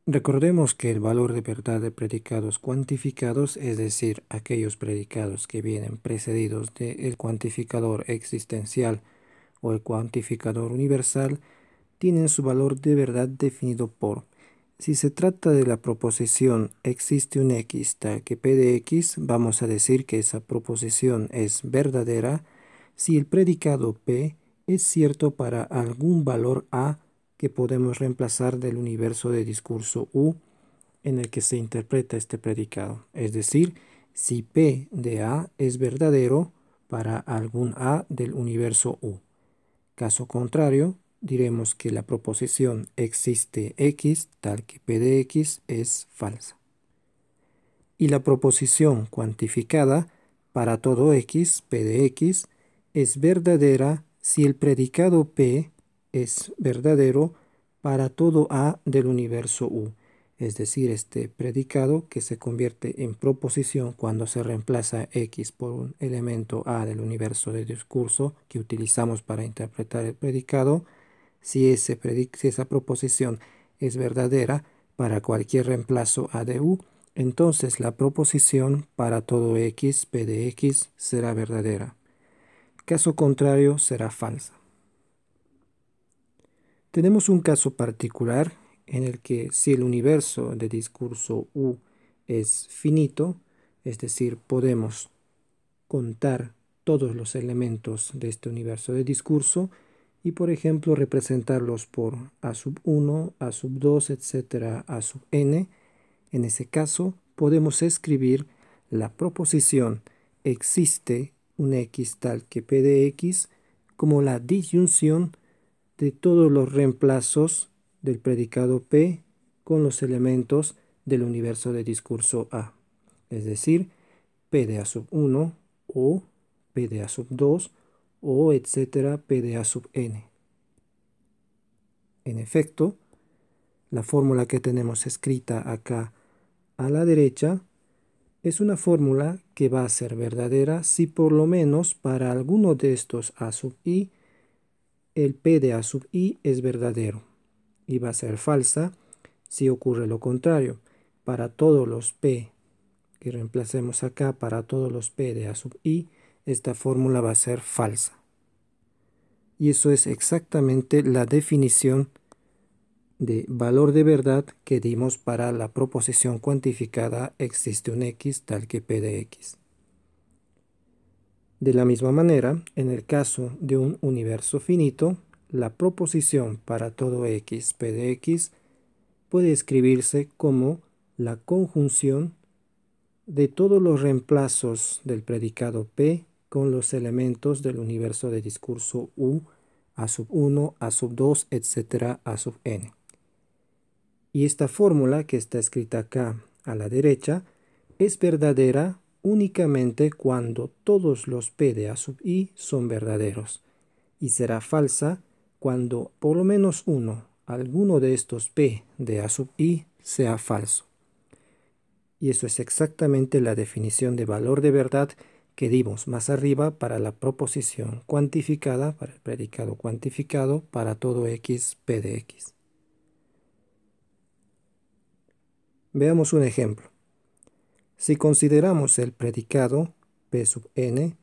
Recordemos que el valor de verdad de predicados cuantificados, es decir, aquellos predicados que vienen precedidos del cuantificador existencial o el cuantificador universal, tienen su valor de verdad definido por: si se trata de la proposición existe un x tal que p de x, vamos a decir que esa proposición es verdadera si el predicado p es cierto para algún valor a que podemos reemplazar del universo de discurso U en el que se interpreta este predicado. Es decir, si P de A es verdadero para algún A del universo U. Caso contrario, diremos que la proposición existe X tal que P de X es falsa. Y la proposición cuantificada para todo X, P de X, es verdadera si el predicado P es verdadero para todo A del universo U. Es decir, este predicado que se convierte en proposición cuando se reemplaza X por un elemento A del universo de discurso que utilizamos para interpretar el predicado, si esa proposición es verdadera para cualquier reemplazo A de U, entonces la proposición para todo X, P de X, será verdadera. Caso contrario, será falsa. Tenemos un caso particular en el que si el universo de discurso U es finito, es decir, podemos contar todos los elementos de este universo de discurso y, por ejemplo, representarlos por A sub 1, A sub 2, etcétera, A sub n. En ese caso, podemos escribir la proposición existe un x tal que p de x como la disyunción de todos los reemplazos del predicado P con los elementos del universo de discurso A. Es decir, P de A sub 1 o P de A sub 2 o etcétera P de A sub n. En efecto, la fórmula que tenemos escrita acá a la derecha es una fórmula que va a ser verdadera si por lo menos para alguno de estos A sub i el P de A sub i es verdadero, y va a ser falsa si ocurre lo contrario. Para todos los P que reemplacemos acá, para todos los P de A sub i, esta fórmula va a ser falsa. Y eso es exactamente la definición de valor de verdad que dimos para la proposición cuantificada existe un x tal que P de x. De la misma manera, en el caso de un universo finito, la proposición para todo x, P de x, puede escribirse como la conjunción de todos los reemplazos del predicado P con los elementos del universo de discurso U, A sub 1, A sub 2, etcétera, A sub n. Y esta fórmula que está escrita acá a la derecha es verdadera únicamente cuando todos los P de A sub i son verdaderos, y será falsa cuando por lo menos alguno de estos P de A sub i sea falso. Y eso es exactamente la definición de valor de verdad que dimos más arriba para la proposición cuantificada, para el predicado cuantificado, para todo x, P de x. Veamos un ejemplo. Si consideramos el predicado P sub n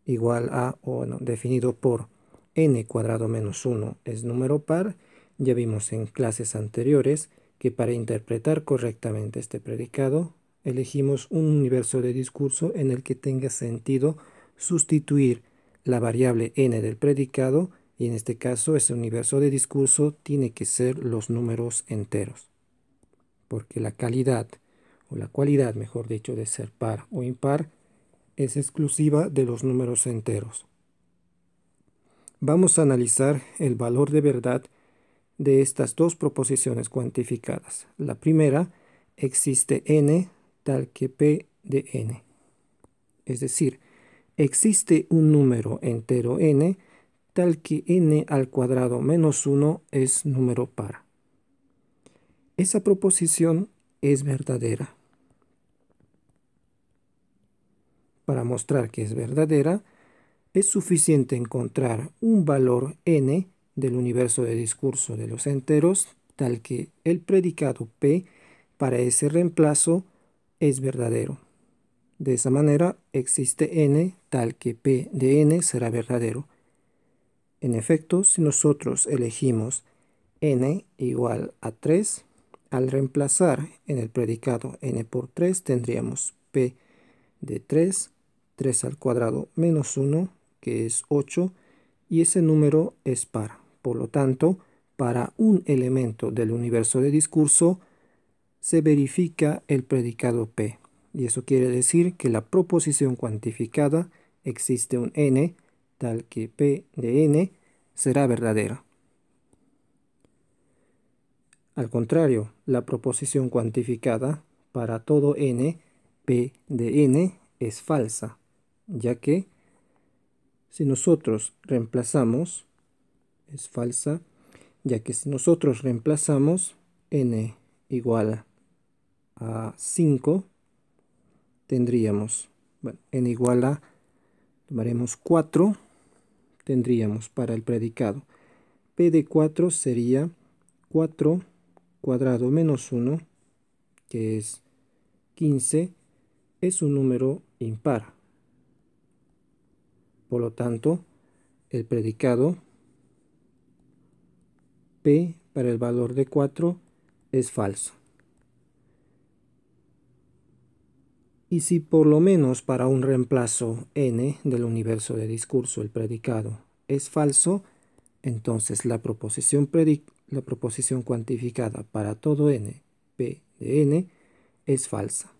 igual a, definido por n cuadrado menos 1 es número par, ya vimos en clases anteriores que para interpretar correctamente este predicado, elegimos un universo de discurso en el que tenga sentido sustituir la variable n del predicado, y en este caso ese universo de discurso tiene que ser los números enteros, porque la calidad, o la cualidad, mejor dicho, de ser par o impar, es exclusiva de los números enteros. Vamos a analizar el valor de verdad de estas dos proposiciones cuantificadas. La primera, existe n tal que p de n. Es decir, existe un número entero n tal que n al cuadrado menos 1 es número par. Esa proposición es verdadera. Para mostrar que es verdadera, es suficiente encontrar un valor n del universo de discurso de los enteros tal que el predicado P para ese reemplazo es verdadero. De esa manera existe n tal que P de n será verdadero. En efecto, si nosotros elegimos n igual a 3, al reemplazar en el predicado n por 3 tendríamos P de 3, 3 al cuadrado menos 1, que es 8, y ese número es par. Por lo tanto, para un elemento del universo de discurso se verifica el predicado P. Y eso quiere decir que la proposición cuantificada existe un n tal que P de n será verdadera. Al contrario, la proposición cuantificada para todo n, P de n es falsa, ya que si nosotros reemplazamos, es falsa, ya que si nosotros reemplazamos n igual a 5, tendríamos, bueno, n igual a, tomaremos 4, tendríamos para el predicado P de 4 sería 4 cuadrado menos 1, que es 15, es un número impar. Por lo tanto, el predicado P para el valor de 4 es falso. Y si por lo menos para un reemplazo n del universo de discurso el predicado es falso, entonces la proposición cuantificada para todo n, P de n, es falsa,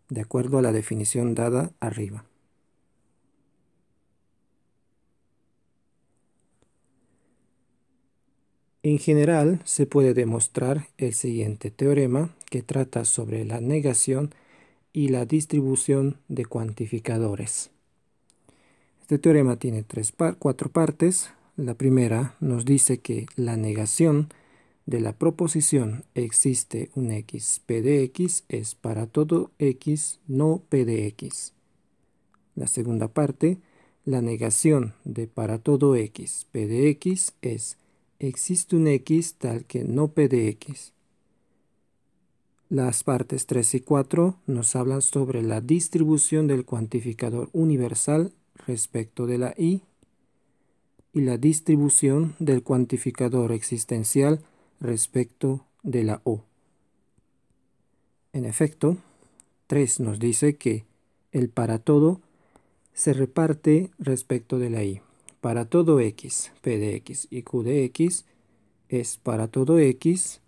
de acuerdo a la definición dada arriba. En general, se puede demostrar el siguiente teorema que trata sobre la negación y la distribución de cuantificadores. Este teorema tiene cuatro partes. La primera nos dice que la negación de la proposición existe un x p de x es para todo x no p de x. La segunda parte, la negación de para todo x p de x es existe un x tal que no p de x. Las partes 3 y 4 nos hablan sobre la distribución del cuantificador universal respecto de la y la distribución del cuantificador existencial respecto de la o. En efecto, 3 nos dice que el para todo se reparte respecto de la y. Para todo x, p de x y q de x es para todo x,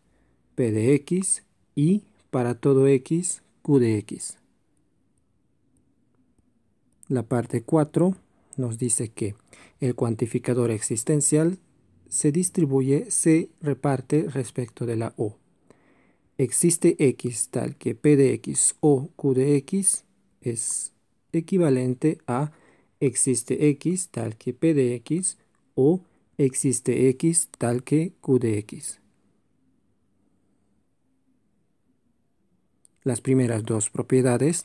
p de x y para todo x, q de x. La parte 4 nos dice que el cuantificador existencial se reparte respecto de la o. Existe x tal que p de x o q de x es equivalente a existe x tal que p de x o existe x tal que q de x. Las primeras dos propiedades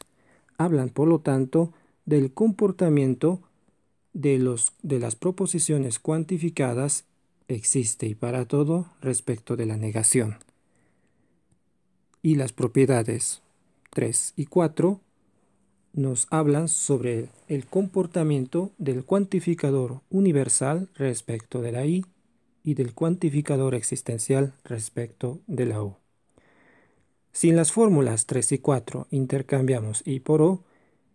hablan, por lo tanto, del comportamiento de las proposiciones cuantificadas existe y para todo respecto de la negación. Y las propiedades 3 y 4 nos hablan sobre el comportamiento del cuantificador universal respecto de la y del cuantificador existencial respecto de la o. Si en las fórmulas 3 y 4 intercambiamos y por o,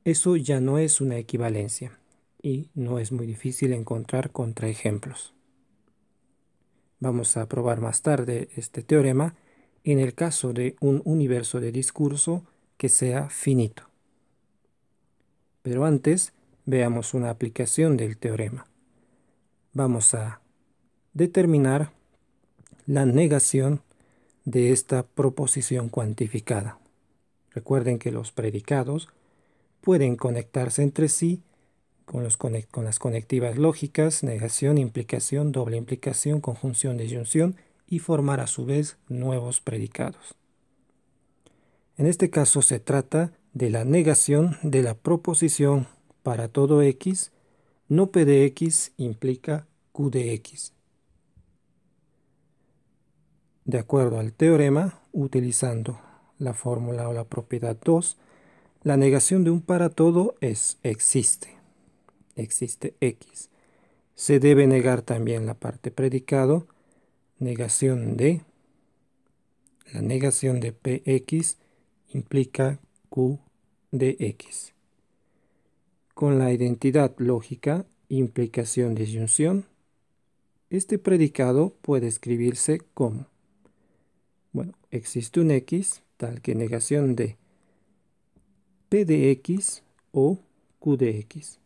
eso ya no es una equivalencia y no es muy difícil encontrar contraejemplos. Vamos a probar más tarde este teorema en el caso de un universo de discurso que sea finito. Pero antes, veamos una aplicación del teorema. Vamos a determinar la negación de esta proposición cuantificada. Recuerden que los predicados pueden conectarse entre sí con las conectivas lógicas, negación, implicación, doble implicación, conjunción, disyunción y formar a su vez nuevos predicados. En este caso se trata de la negación de la proposición para todo x, no p de x implica q de x. De acuerdo al teorema, utilizando la fórmula o la propiedad 2, la negación de un para todo es existe. Existe X. Se debe negar también la parte predicado. Negación de, la negación de Px implica Q de X. Con la identidad lógica, implicación disyunción, este predicado puede escribirse como, bueno, existe un X tal que negación de P de X o Q de X.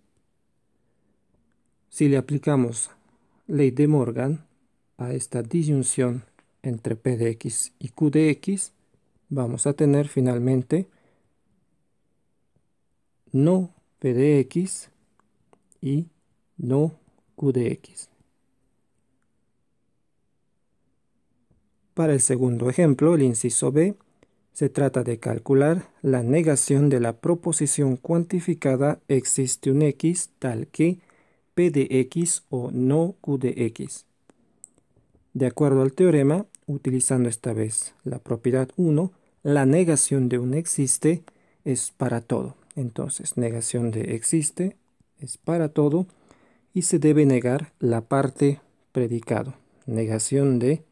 Si le aplicamos ley de Morgan a esta disyunción entre P de X y Q de X, vamos a tener finalmente no P de X y no Q de X. Para el segundo ejemplo, el inciso B, se trata de calcular la negación de la proposición cuantificada existe un X tal que P de X o no Q de X. De acuerdo al teorema, utilizando esta vez la propiedad 1, la negación de un existe es para todo. Entonces, negación de existe es para todo y se debe negar la parte predicado. Negación de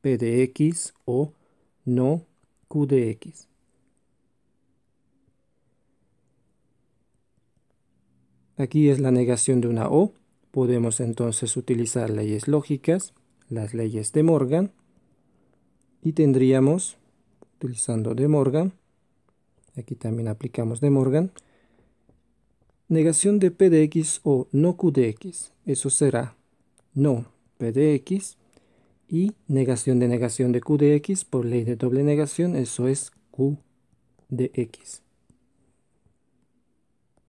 P de X o no Q de X. Aquí es la negación de una O. Podemos entonces utilizar leyes lógicas, las leyes de Morgan, y tendríamos, utilizando de Morgan, aquí también aplicamos de Morgan, negación de P de X o no Q de X. Eso será no P de X y negación de Q de X por ley de doble negación, eso es Q de X.